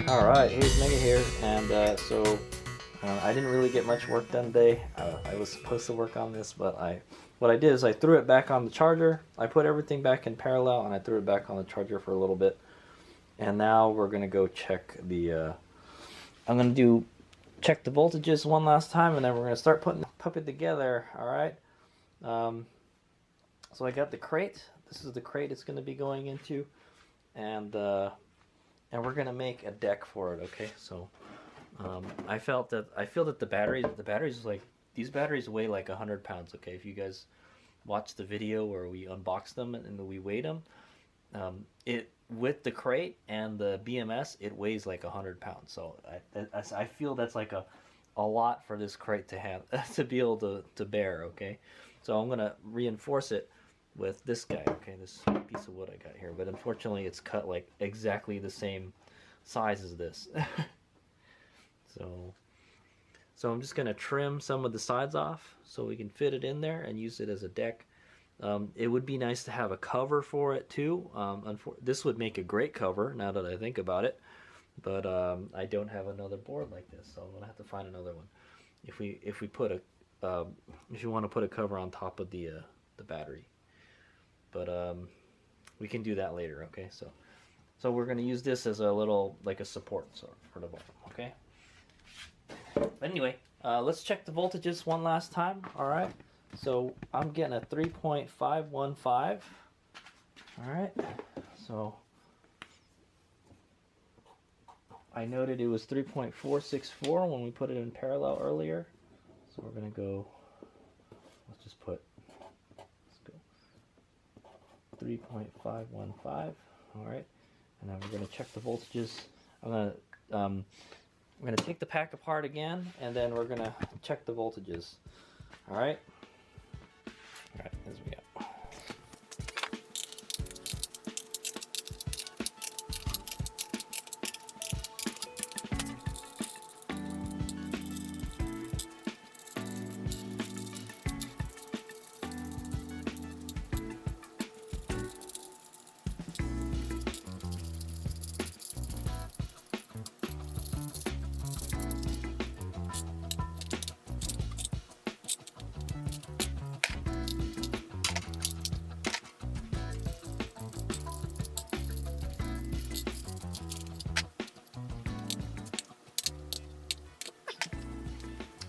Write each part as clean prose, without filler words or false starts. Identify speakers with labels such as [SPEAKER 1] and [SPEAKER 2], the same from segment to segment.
[SPEAKER 1] Alright, HadesOmega here, and I didn't really get much work done today. I was supposed to work on this, but what I did is I threw it back on the charger. I put everything back in parallel, and I threw it back on the charger for a little bit. And now we're gonna go check the. I'm gonna check the voltages one last time, and then we're gonna start putting the puppet together. All right. So I got the crate. This is the crate it's gonna be going into, and we're gonna make a deck for it. Okay. So I feel that the batteries like these batteries weigh like 100 pounds. Okay. If you guys watch the video where we unboxed them and we weighed them, it with the crate and the BMS, it weighs like 100 pounds. So I feel that's like a lot for this crate to have to be able to bear. Okay, so I'm gonna reinforce it with this guy. Okay, this piece of wood I got here, but unfortunately it's cut like exactly the same size as this. So I'm just gonna trim some of the sides off so we can fit it in there and use it as a deck. It would be nice to have a cover for it too. This would make a great cover now that I think about it, but I don't have another board like this, so I'm gonna have to find another one. If you want to put a cover on top of the battery, but we can do that later. Okay, so we're gonna use this as a little like a support for the bottom. Okay. But anyway, let's check the voltages one last time. All right. So I'm getting a 3.515. Alright, so I noted it was 3.464 when we put it in parallel earlier. So we're going to go, let's go 3.515. Alright, and now we're going to check the voltages. We're going to take the pack apart again, and then we're going to check the voltages. Alright. Alright, as we go.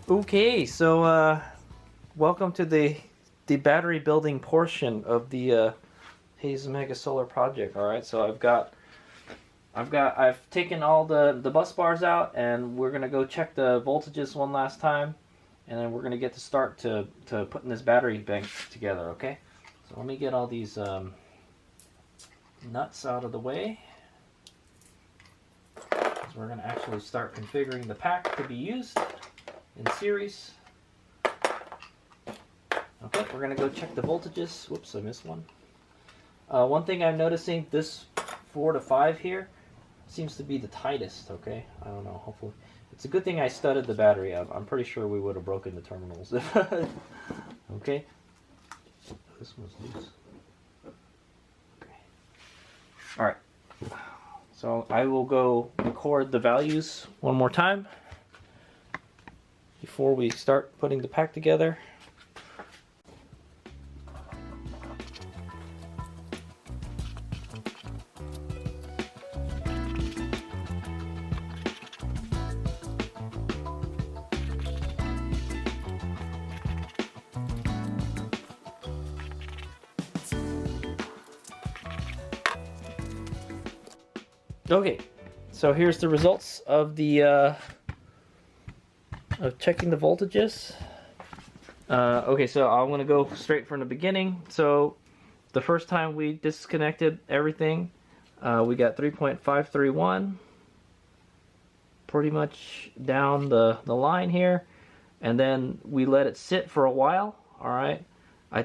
[SPEAKER 1] Okay, so welcome to the battery building portion of the HadesOmega solar project. All right, so I've taken all the bus bars out, and we're gonna go check the voltages one last time, and then we're gonna get to start to putting this battery bank together. Okay, so let me get all these nuts out of the way. So we're gonna actually start configuring the pack to be used in series. Okay, we're gonna go check the voltages. Whoops, I missed one. One thing I'm noticing, this 4 to 5 here seems to be the tightest. Okay, I don't know. Hopefully, it's a good thing I studded the battery up. I'm pretty sure we would have broken the terminals. Okay, this one's loose. Okay, all right. So I will go record the values one more time before we start putting the pack together. Okay, so here's the results of the of checking the voltages. Okay, so I'm gonna go straight from the beginning. So the first time we disconnected everything, we got 3.531 pretty much down the line here, and then we let it sit for a while. All right,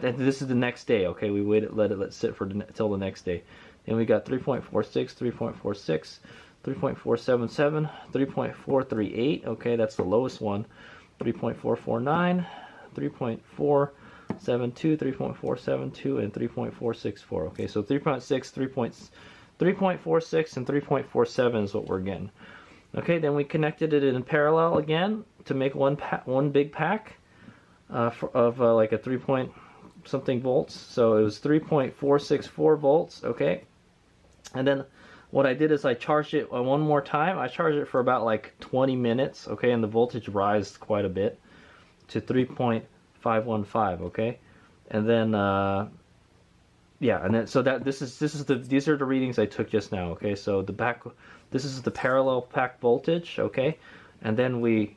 [SPEAKER 1] this is the next day. Okay, we let it sit for till the next day. Then we got 3.46, 3.46, 3.477, 3.438. Okay, that's the lowest one. 3.449, 3.472, 3.472, and 3.464. Okay, so 3.6, 3.46, and 3.47 is what we're getting. Okay, then we connected it in parallel again to make one big pack of like a 3 point something volts. So it was 3.464 volts. Okay, and then what I did is I charged it one more time. I charged it for about like 20 minutes. Okay, and the voltage rised quite a bit to 3.515. Okay, and then yeah, and then so that these are the readings I took just now. Okay, so this is the parallel pack voltage. Okay, and then we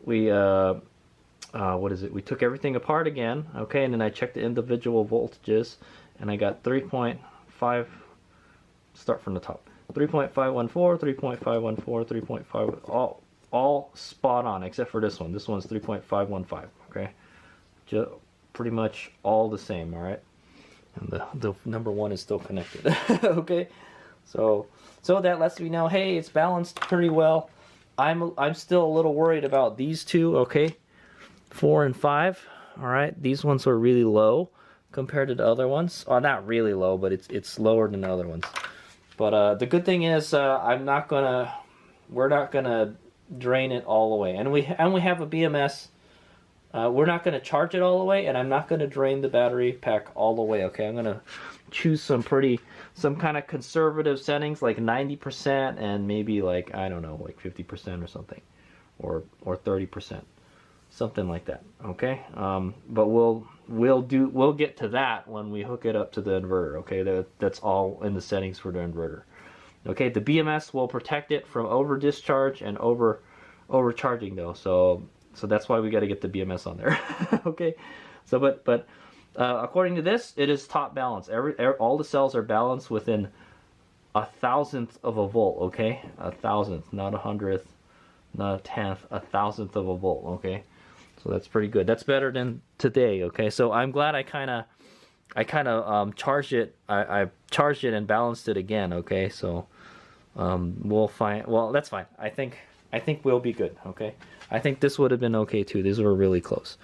[SPEAKER 1] what is it? We took everything apart again. Okay, and then I checked the individual voltages, and I got 3.5. Start from the top. 3.514, 3.514, 3.5. All spot on except for this one. This one's 3.515. Okay, pretty much all the same. All right. And the number one is still connected. Okay, so that lets me know, hey, it's balanced pretty well. I'm still a little worried about these two. Okay, 4 and 5. All right, these ones are really low compared to the other ones. Oh, not really low, but it's lower than the other ones. But the good thing is we're not gonna drain it all the way, and we have a BMS. We're not going to charge it all the way, and I'm not going to drain the battery pack all the way. Okay, I'm going to choose some kind of conservative settings like 90% and maybe like, I don't know, like 50% or something, or 30%, something like that. Okay, but we'll get to that when we hook it up to the inverter. Okay, that's all in the settings for the inverter. Okay, the BMS will protect it from over discharge and overcharging though. So that's why we got to get the BMS on there. Okay, so but according to this, it is top balance. All the cells are balanced within 1,000th of a volt. Okay, 1,000th, not 100th, not a 10th, 1,000th of a volt. Okay, so that's pretty good. That's better than today. Okay, so I'm glad I kind of charged it. I charged it and balanced it again. Okay, so we'll find. Well, that's fine. I think we'll be good. Okay. I think this would have been okay too. These were really close.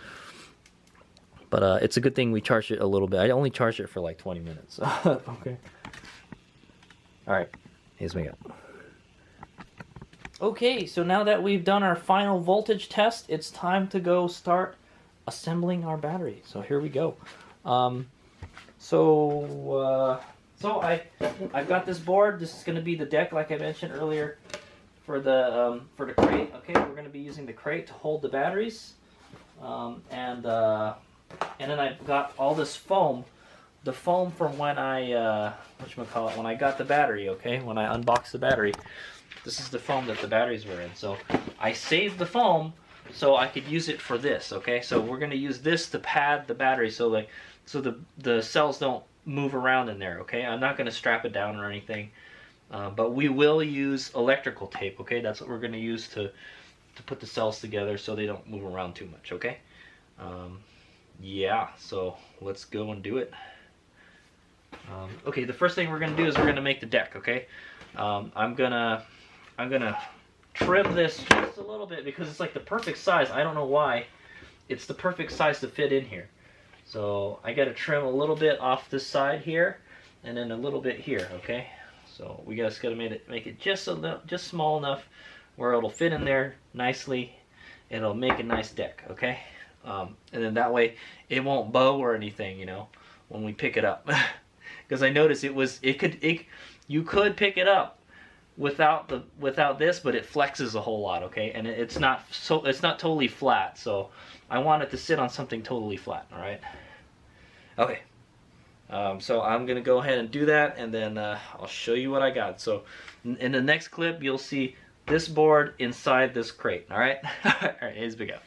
[SPEAKER 1] But it's a good thing we charged it a little bit. I only charged it for like 20 minutes. Okay. Alright. HadesOmega. Okay, so now that we've done our final voltage test, it's time to go start assembling our battery. So here we go. So I've got this board. This is going to be the deck like I mentioned earlier. For the crate, okay, we're going to be using the crate to hold the batteries, and then I've got all this foam, the foam from when when I got the battery, okay, when I unboxed the battery. This is the foam that the batteries were in. So I saved the foam so I could use it for this, okay. So we're going to use this to pad the battery so the cells don't move around in there, okay. I'm not going to strap it down or anything. But we will use electrical tape, okay? That's what we're going to use to put the cells together so they don't move around too much, okay? Yeah, so let's go and do it. Okay, the first thing we're going to do is we're going to make the deck, okay? I'm gonna trim this just a little bit because it's like the perfect size. I don't know why. It's the perfect size to fit in here. So I got to trim a little bit off this side here and then a little bit here, okay? So we just got to make it just small enough where it'll fit in there nicely. It'll make a nice deck, okay? And then that way it won't bow or anything, you know, when we pick it up. Because I noticed you could pick it up without this, but it flexes a whole lot, okay? And it's not totally flat. So I want it to sit on something totally flat, all right? Okay. So I'm going to go ahead and do that, and then I'll show you what I got. So in the next clip, you'll see this board inside this crate, all right? All right, here's we go.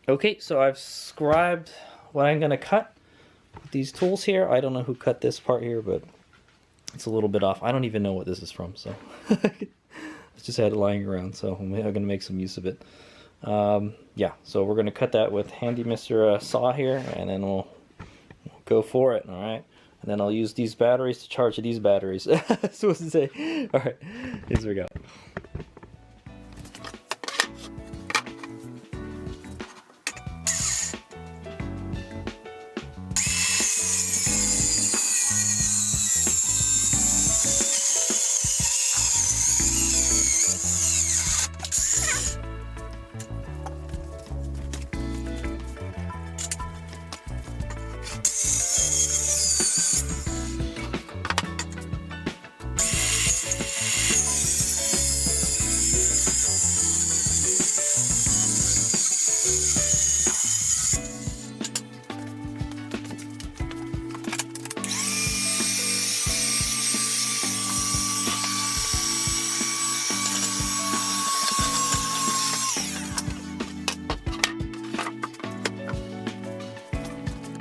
[SPEAKER 1] Okay, so I've scribed what I'm going to cut with these tools here. I don't know who cut this part here, but it's a little bit off. I don't even know what this is from, so I just had it lying around, so I'm going to make some use of it. Yeah, so we're going to cut that with handy Mr. Saw here, and then we'll go for it, alright? And then I'll use these batteries to charge these batteries. That's what to say. Alright, here we go.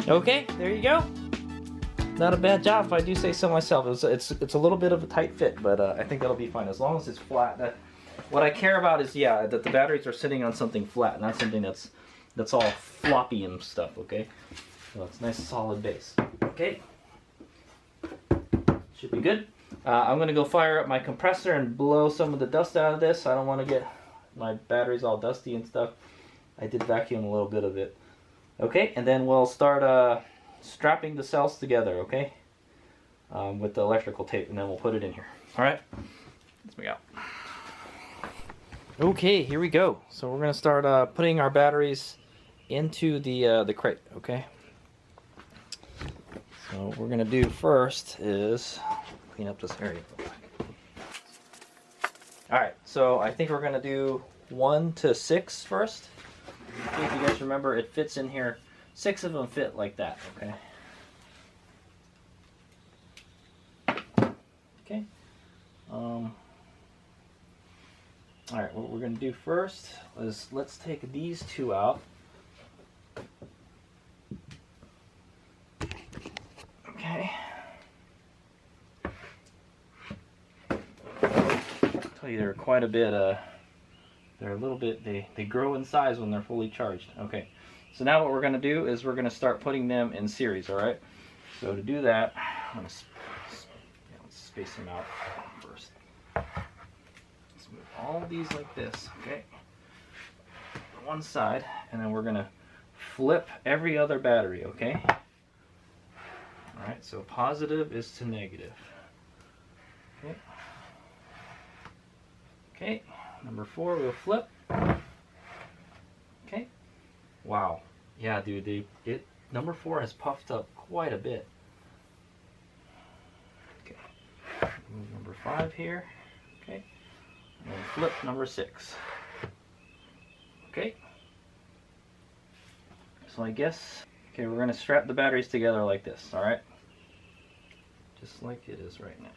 [SPEAKER 1] Okay, there you go. Not a bad job if I do say so myself. It's a little bit of a tight fit, but I think that'll be fine as long as it's flat. What I care about is, yeah, that the batteries are sitting on something flat, not something that's all floppy and stuff, okay? So it's a nice solid base. Okay. Should be good. I'm going to go fire up my compressor and blow some of the dust out of this. I don't want to get my batteries all dusty and stuff. I did vacuum a little bit of it. Okay, and then we'll start strapping the cells together, okay? With the electrical tape, and then we'll put it in here. All right, let's go. Okay, here we go. So we're going to start putting our batteries into the crate, okay? So what we're going to do first is clean up this area. All right, so I think we're going to do 1 to 6 first. If you guys remember, it fits in here. 6 of them fit like that, okay? Okay. All right, what we're going to do first is let's take these 2 out. Okay. I'll tell you, they're quite a bit, they're a little bit, they grow in size when they're fully charged. Okay, so now what we're going to do is we're going to start putting them in series, all right? So to do that, I'm going to let's space them out first. Let's move all of these like this, okay? On one side, and then we're going to flip every other battery, okay? All right, so positive is to negative. Okay. Okay, number 4, we'll flip. Okay. Wow. Yeah, dude, number 4 has puffed up quite a bit. Okay. Move number 5 here. Okay. And then flip number 6. Okay. So I guess, okay, we're going to strap the batteries together like this, all right? Just like it is right now.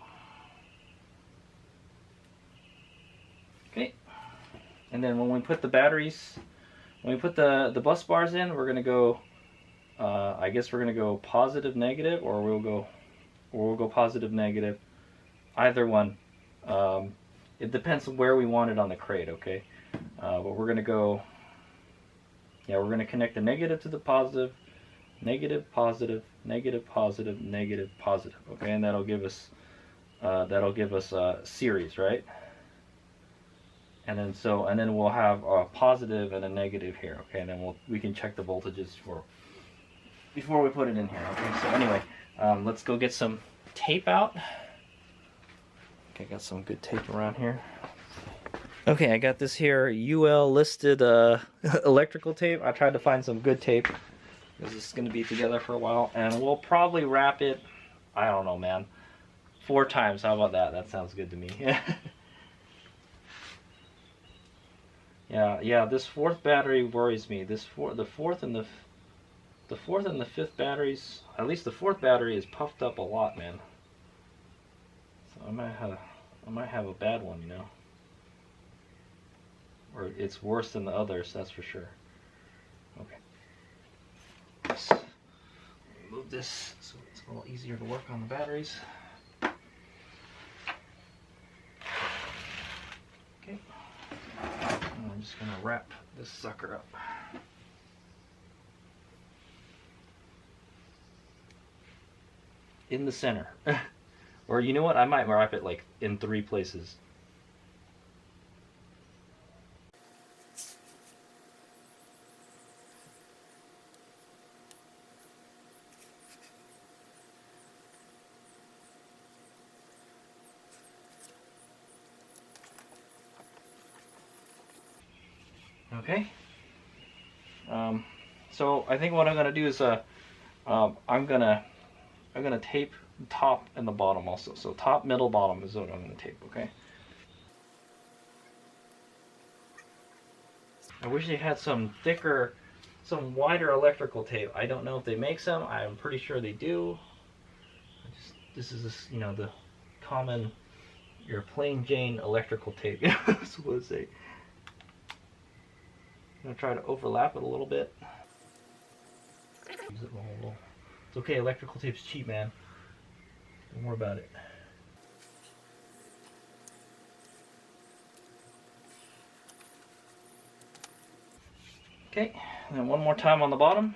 [SPEAKER 1] Okay. And then when we put the batteries, when we put the bus bars in, we're going to go, I guess we're going to go positive, negative, or we'll go positive, negative. Either one. It depends on where we want it on the crate, okay? But we're going to go, yeah, we're going to connect the negative to the positive, negative, positive, negative, positive, negative, positive, okay? And that'll give us series, right? And then we'll have a positive and a negative here, okay? And then we can check the voltages before we put it in here, okay? So anyway, let's go get some tape out. Okay, got some good tape around here. Okay, I got this here UL listed electrical tape. I tried to find some good tape because this is going to be together for a while, and we'll probably wrap it, I don't know, man, 4 times. How about that? That sounds good to me. Yeah. This 4th battery worries me. The 4th and the 5th batteries, at least the 4th battery is puffed up a lot, man. So I might have a bad one, you know. Or it's worse than the others, that's for sure. Okay. Let's move this so it's a little easier to work on the batteries. Okay. And I'm just going to wrap this sucker up. In the center. Or you know what? I might wrap it like in 3 places. Okay. So I think what I'm gonna do is I'm gonna tape the top and the bottom also. So top, middle, bottom is what I'm gonna tape. Okay. I wish they had some thicker, some wider electrical tape. I don't know if they make some. I'm pretty sure they do. This is you know, the common, your plain Jane electrical tape. That's what I say. I'm going to try to overlap it a little bit. It's okay, electrical tape's cheap, man. Don't worry about it. Okay, and then one more time on the bottom.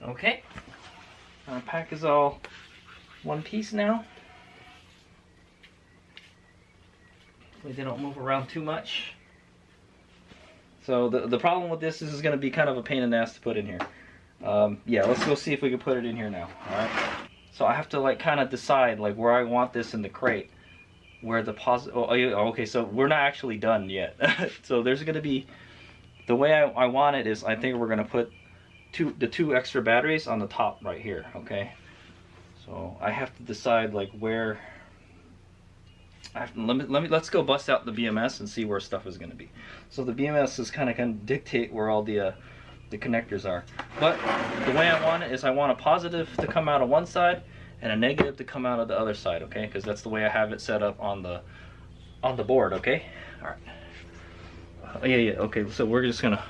[SPEAKER 1] Okay, our pack is all one piece now. Hopefully they don't move around too much. So the problem with this is going to be kind of a pain in the ass to put in here. Yeah, let's go see if we can put it in here now. All right. So I have to like kind of decide like where I want this in the crate, where the positive. Oh, okay. So we're not actually done yet. So there's going to be the way I want it is I think we're going to put the two extra batteries on the top right here. Okay. So I have to decide like where. Let's go bust out the BMS and see where stuff is going to be. So the BMS is kind of dictate where all the connectors are. But the way I want it is I want a positive to come out of one side and a negative to come out of the other side. Okay, because that's the way I have it set up on the board. Okay. All right. Yeah. Okay. So we're just gonna.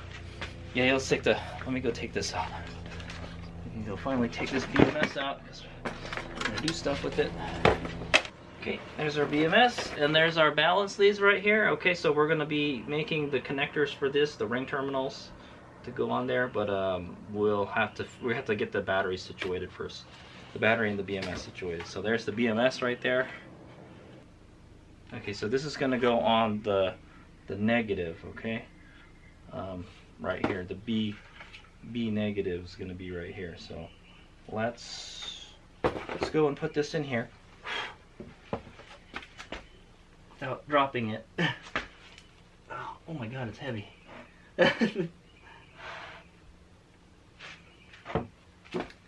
[SPEAKER 1] Yeah. Let's take the. Let me go take this out. We can go finally take this BMS out because we're gonna do stuff with it. Okay, there's our BMS, and there's our balance leads right here. Okay, so we're going to be making the connectors for this, the ring terminals, to go on there, but we have to get the battery situated first. The battery and the BMS situated. So there's the BMS right there. Okay, so this is going to go on the negative, okay? Right here, the B negative is going to be right here. So let's go and put this in here. Without dropping it. Oh my god, it's heavy.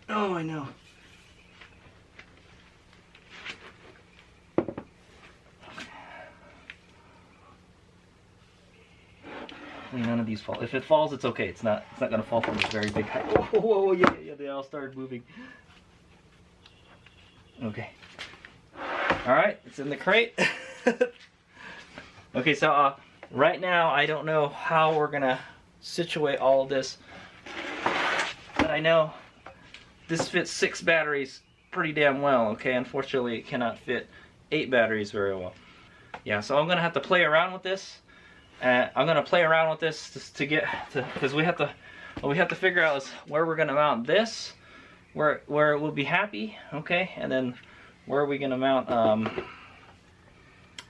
[SPEAKER 1] Oh, I know. None of these fall. If it falls, it's okay. It's not gonna fall from a very big height. Whoa, yeah, they all started moving. Okay. Alright, it's in the crate. Okay, so right now I don't know how we're gonna situate all of this, but I know this fits 6 batteries pretty damn well. Okay, unfortunately it cannot fit 8 batteries very well. Yeah, so I'm gonna have to play around with this. I'm gonna play around with this to get to, because we have to figure out is where we're gonna mount this, where it will be happy. Okay, and then where are we gonna mount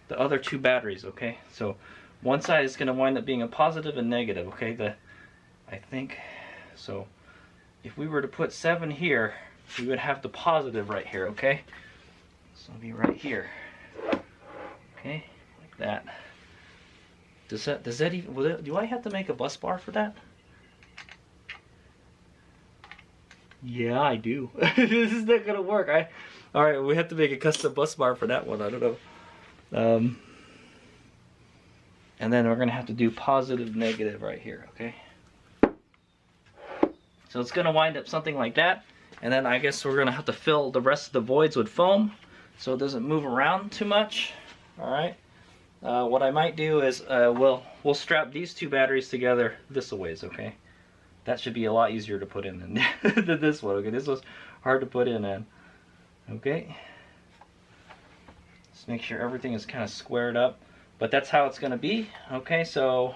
[SPEAKER 1] the other 2 batteries. Okay, so one side is going to wind up being a positive and negative. Okay, I think so. If we were to put 7 here, we would have the positive right here. Okay, so it'll be right here. Okay, like that. Does that even? Do I have to make a bus bar for that? Yeah, I do. This is not gonna work. All right, we have to make a custom bus bar for that one. I don't know. And then we're going to have to do positive, negative right here, okay? So it's going to wind up something like that. And then I guess we're going to have to fill the rest of the voids with foam so it doesn't move around too much. All right. What I might do is we'll strap these 2 batteries together this a ways, okay? That should be a lot easier to put in than this one, okay? This was hard to put in, man. Okay. Make sure everything is kind of squared up, but that's how it's going to be. Okay, so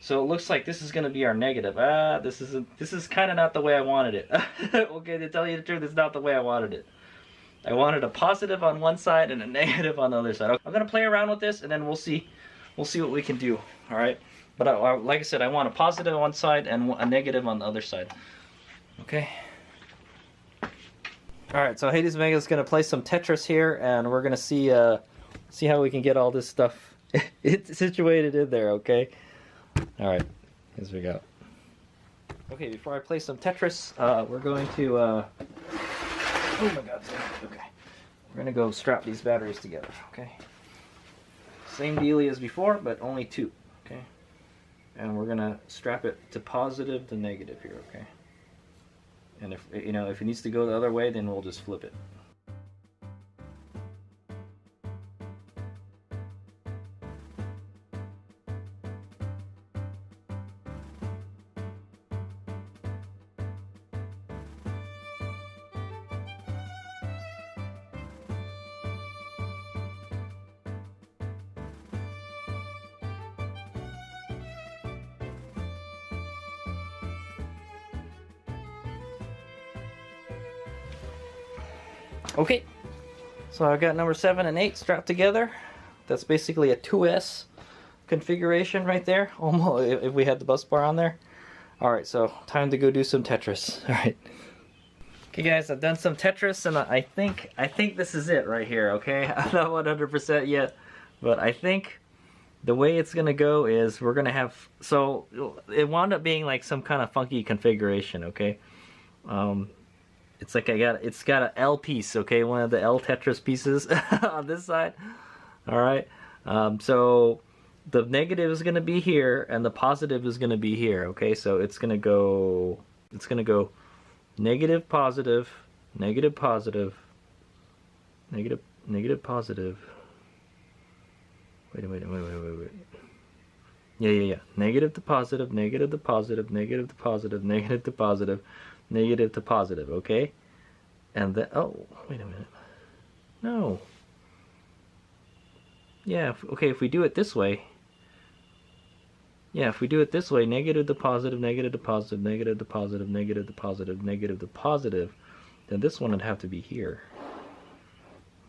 [SPEAKER 1] it looks like this is going to be our negative. This is kind of not the way I wanted it. Okay, to tell you the truth, it's not the way I wanted it. I wanted a positive on one side and a negative on the other side. I'm going to play around with this, and then we'll see what we can do. All right, but like I said, I want a positive on one side and a negative on the other side. Okay. Alright, so HadesOmega is going to play some Tetris here, and we're going to see how we can get all this stuff situated in there, okay? Alright, here's we go. Okay, before I play some Tetris, we're going to, oh my god, okay. We're going to go strap these batteries together, okay? Same dealie as before, but only 2, okay? and we're gonna strap it to positive to negative here, okay? And if if it needs to go the other way, then we'll just flip it. Okay, so I've got number 7 and 8 strapped together. That's basically a 2S configuration right there, almost, if we had the bus bar on there. Alright, so time to go do some Tetris. Alright. Okay guys, I've done some Tetris, and I think this is it right here, okay? I'm not 100% yet, but I think the way it's gonna go is we're gonna have, so it wound up being like some kind of funky configuration, okay? It's like it's got an L piece, okay, one of the L Tetris pieces on this side. All right, so the negative is gonna be here, and the positive is gonna be here. Okay, so it's gonna go negative, positive, negative, positive, negative, negative, positive. Wait. Yeah. Negative to positive, negative to positive, negative to positive, negative to positive. Negative to positive, okay? And then, oh, wait a minute. No. Yeah, okay, if we do it this way. Yeah, if we do it this way, negative to positive, negative to positive, negative to positive, negative to positive, negative to positive, then this one would have to be here.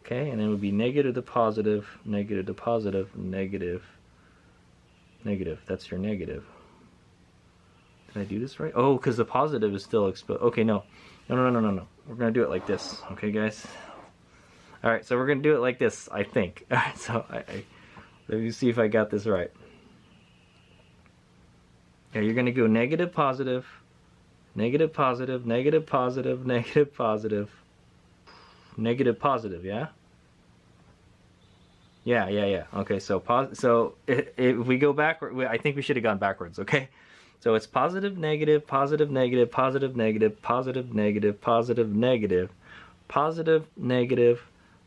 [SPEAKER 1] Okay, and it would be negative to positive, negative to positive, negative, negative. That's your negative. Did I do this right? Oh, because the positive is still exposed. Okay, no. We're going to do it like this. Okay, guys? Alright, so we're going to do it like this, I think. Alright, so let me see if I got this right. Yeah, you're going to go negative, positive, negative, positive, negative, positive, negative, positive, negative, positive, yeah? Yeah. Okay, so if we go backward, I think we should have gone backwards, okay? So it's positive, negative, positive, negative, positive, negative, positive, negative, positive, negative, positive, negative,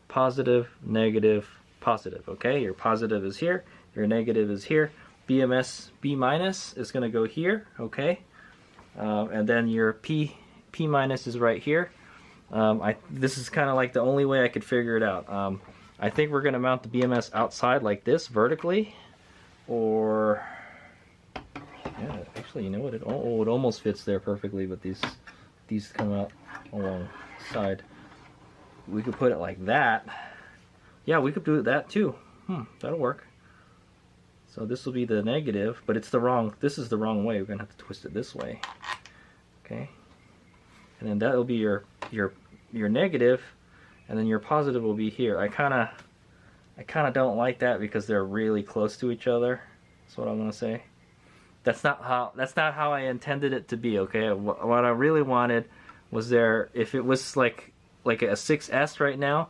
[SPEAKER 1] positive, negative, positive. Okay, your positive is here, your negative is here. BMS B minus is going to go here. Okay, and then your P minus is right here. This is kind of like the only way I could figure it out. I think we're going to mount the BMS outside like this, vertically, or yeah, actually, you know what? It almost fits there perfectly, but these come out alongside. We could put it like that. Yeah, we could do that too. That'll work. So this will be the negative, but it's the wrong. This is the wrong way. We're gonna have to twist it this way. Okay, and then that will be your negative, and then your positive will be here. I kind of don't like that because they're really close to each other. That's what I'm gonna say. That's not how I intended it to be, okay? What I really wanted was if it was like a 6S right now,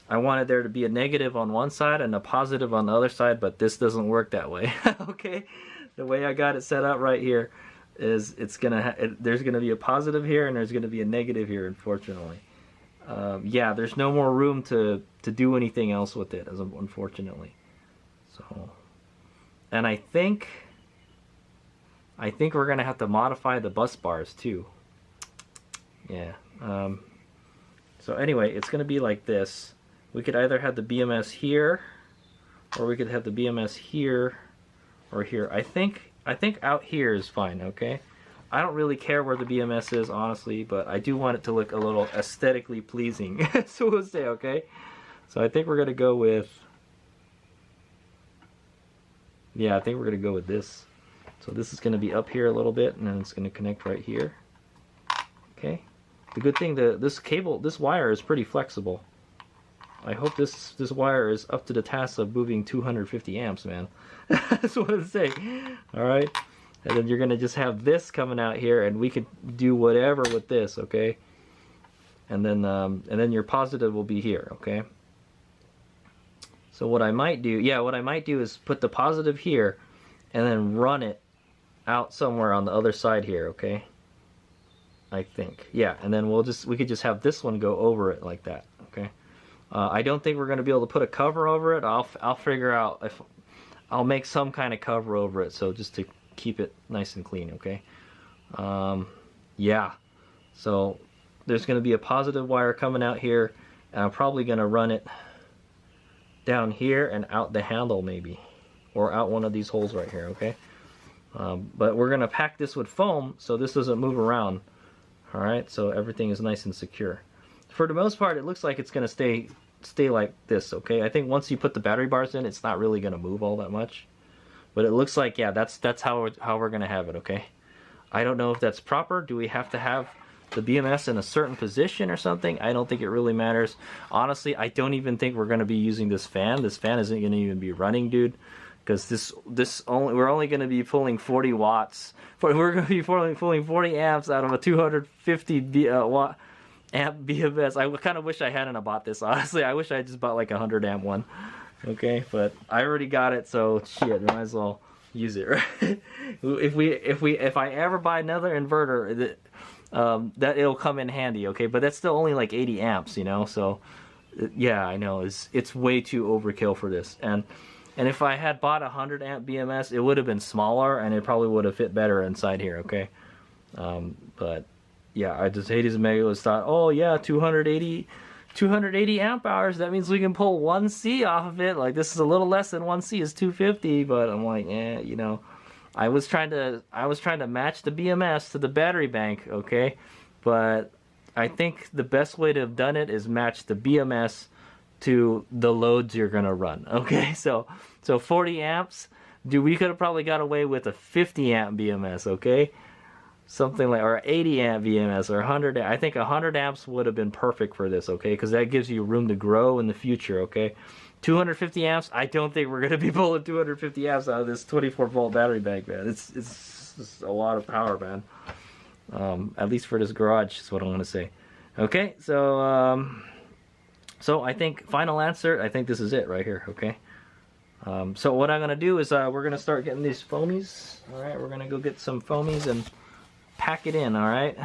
[SPEAKER 1] I wanted there to be a negative on one side and a positive on the other side, but this doesn't work that way, okay? The way I got it set up right here is there's gonna be a positive here and there's gonna be a negative here, unfortunately. Yeah, there's no more room to do anything else with it, unfortunately. So, and I think we're gonna have to modify the bus bars too. Yeah. So anyway, it's gonna be like this. We could either have the BMS here, or we could have the BMS here, or here. I think out here is fine. Okay. I don't really care where the BMS is, honestly, but I do want it to look a little aesthetically pleasing. So we'll say, okay. So I think we're gonna go with. Yeah, I think we're gonna go with this. So this is going to be up here a little bit, and then it's going to connect right here. Okay. The good thing, this wire is pretty flexible. I hope this wire is up to the task of moving 250 amps, man. That's what I say. All right. And then you're going to just have this coming out here, and we could do whatever with this, okay? And then your positive will be here, okay? So what I might do is put the positive here, and then run it out somewhere on the other side here, okay? I think. Yeah, and then we could just have this one go over it like that, okay? I don't think we're going to be able to put a cover over it. I'll figure out if I'll make some kind of cover over it, so just to keep it nice and clean, okay? Yeah. So there's going to be a positive wire coming out here, and I'm probably going to run it down here and out the handle maybe, or out one of these holes right here, okay? But we're going to pack this with foam so this doesn't move around, all right? So everything is nice and secure. For the most part, it looks like it's going to stay like this, okay? I think once you put the battery bars in, it's not really going to move all that much. But it looks like, yeah, that's how we're going to have it, okay? I don't know if that's proper. Do we have to have the BMS in a certain position or something? I don't think it really matters. Honestly, I don't even think we're going to be using this fan. This fan isn't going to even be running, dude, because we're only going to be pulling 40 watts. We're going to be pulling 40 amps out of a 250 watt amp BMS. I kind of wish I hadn't bought this, honestly. I wish I just bought like a 100 amp one. Okay, but I already got it, so shit, might as well use it, right? if I ever buy another inverter, that it'll come in handy, okay? But that's still only like 80 amps, you know. So yeah, I know it's way too overkill for this. And if I had bought a 100 amp BMS, it would have been smaller and it probably would have fit better inside here, okay? But yeah, I just HadesOmega was thought, oh yeah, 280 amp hours, that means we can pull 1C off of it. Like, this is a little less than 1C is 250, but I'm like, you know, I was trying to match the BMS to the battery bank, okay? But I think the best way to have done it is match the BMS to the loads you're gonna run, okay? So 40 amps, dude, we could have probably got away with a 50 amp BMS, okay? Something like, or 80 amp BMS, or 100. I think 100 amps would have been perfect for this, okay? Because that gives you room to grow in the future, okay? 250 amps, I don't think we're going to be pulling 250 amps out of this 24 volt battery bank, man. It's just a lot of power, man. At least for this garage is what I'm going to say. Okay, so I think, final answer, I think this is it right here, okay? So what I'm going to do is we're going to start getting these foamies. All right, we're going to go get some foamies and pack it in, all right?